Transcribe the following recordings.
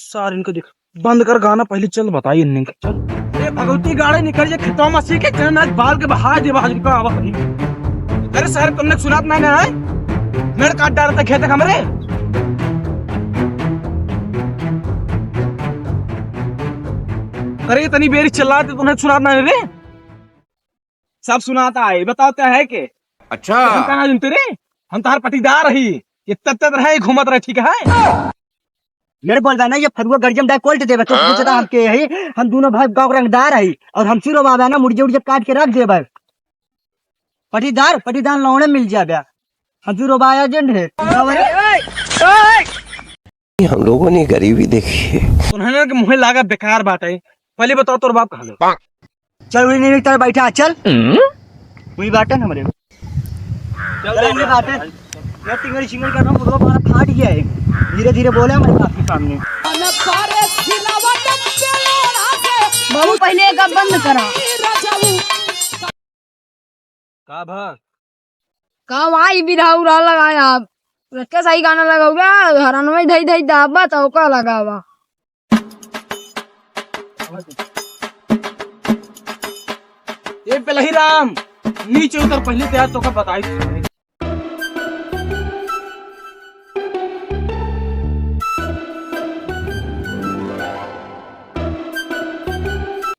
सार इनको देख बंद कर गाना पहले चल बताइए इन्हें चल ए भगवती गाड़ी निकल जे खेतों में सी के चल आज बाल के बहा दे बाहर का आवा अरे सर तुमने सुना ना ना है मेरे काट डालता खेत हमरे अरे इतनी बेरी चिल्लाते तुम्हें सुना ना रे सब सुनाता है बताते है के अच्छा हम कहाँ जानते रे हम तार पटीदार रही ये तब रहे घूमत रहे ठीक है मेरे बोल रहा ना ये फरुआ गर्जम डाय कोल्ट देबे तो पूछता हमके है हम दोनों भाई गांव रंगदार है और हम सिरो बाबा ना मुर्जे उर्जे काट के रख देबे पटीदार लौड़े मिल जाबे हम सिरो बाबा एजेंट है हम लोगों ने गरीबी देखी है। उन्होंने के मुंह लागा बेकार बात है पहले बताओ तोर बाप कहां चल वही नहीं तर बैठा चल वही बात है हमरे चल ये बात है मैं टिंगरी सिंगरी कर रहा हूं पूरा हमारा फाट गया है धीरे धीरे बोले हमारे बाप के सामने बाबू पहले एक बंद करा का भा का भाई बिरहा उड़ा लगाया आप क्या सही गाना लगाओगे हरान में धई धई दाबा तो का लगावा ये पहले राम नीचे उतर पहले तैयार तो का बताई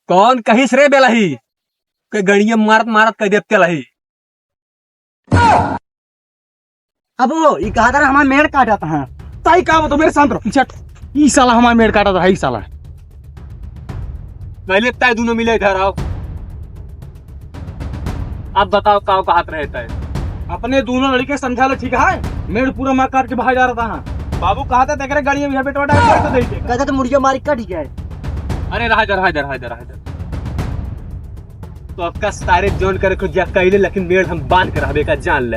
कौन कहिस रे बेलही के गड़िया मारत मारत कह देते लही अब वो ये कहा था हमारा मेड़ काटा था ताई का तो मेरे शांत रहो पीछे ई साला हमारा मेड़ काटा था ई साला पहले तय दोनों मिले इधर आओ अब बताओ काव का हाथ रहता है अपने दोनों लड़के समझा लो ठीक है मेड़ पूरा मार काट के बाहर जा रहा था बाबू कहा था तेरे गाड़ी में बेटवा डाल तो दे दे कहता तो मुर्गे मारी कट गया अरे रहा इधर तो आपका सारे जोन करे खुद जा कहले लेकिन मेड़ हम बांध कर हवे का जान ले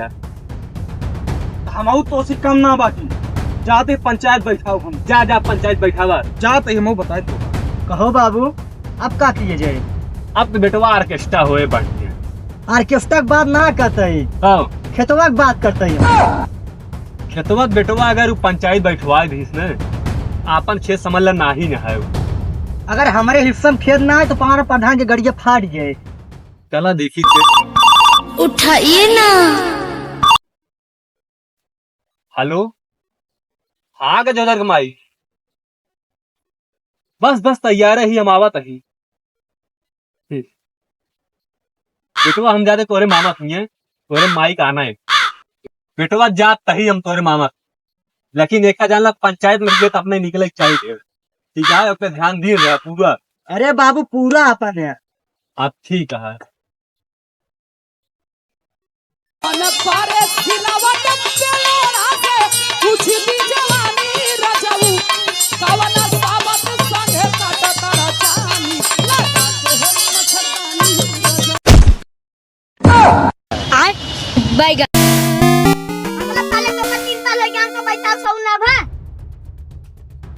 हम तो से कम ना बाकी जाते पंचायत बैठाओ हम जा पंचायत बैठावा जाते हम बताए तो कहो बाबू अब का किए जाए अब तो बेटवा ऑर्केस्ट्रा होए बढ़िया ऑर्केस्ट्रा की बात ना करते हां खेतवा की बात करते खेतवा बेटवा अगर वो पंचायत बैठवा दी इसने आपन खेत समझ ला ना ही ना है अगर हमारे हिस्से में खेत ना है तो हमारा प्रधान के गड़िया फाट जाए चला देखी उठाइए ना हेलो हाँ का जोदर कमाई बस तैयार है ही हम आवत ही बेटवा हम जाते तोरे मामा सुनिए तोरे माई का आना है बेटवा जात तही हम तोरे मामा लेकिन देखा जानला पंचायत में तो अपने निकले चाहिए ठीक है पे ध्यान दिए रहा पूरा अरे बाबू पूरा अपन है आप ठीक है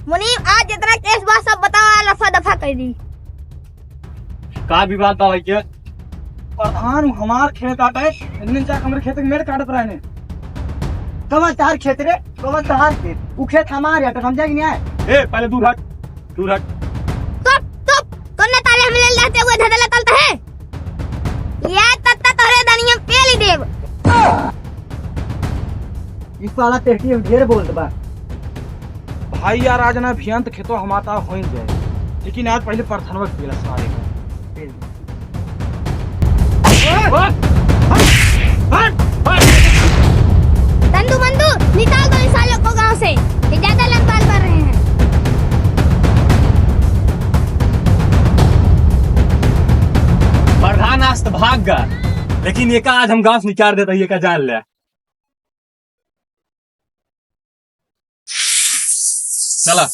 मुनीम आज जितना केस बा सब बताओ लफा दफा कर दी का विवाद बा भैया प्रधान हमार खेत आटा है इन्ने जा हमरे खेत में मेरे काटत रहे ने कमल तार खेत रे कमल तार खेत वो खेत हमारे तो समझा कि नहीं है ए पहले दूर हट तो तूने ताले हमले लेते हुए धधला तलता है ये तत्ता तोरे दनिया पेली देव इस वाला टेस्टी ढेर बोलत बा भाई यार आज ना अभियंत खेतो हमारा हो जाए लेकिन आज पहले प्रधानवा केला सारे तंदू बंदू निकाल दो इन सालों को गांव से ये ज्यादा लंबाल कर रहे हैं प्रधान आज तो भाग गया लेकिन ये का आज हम गांव से निकाल देता ये का जान ले चला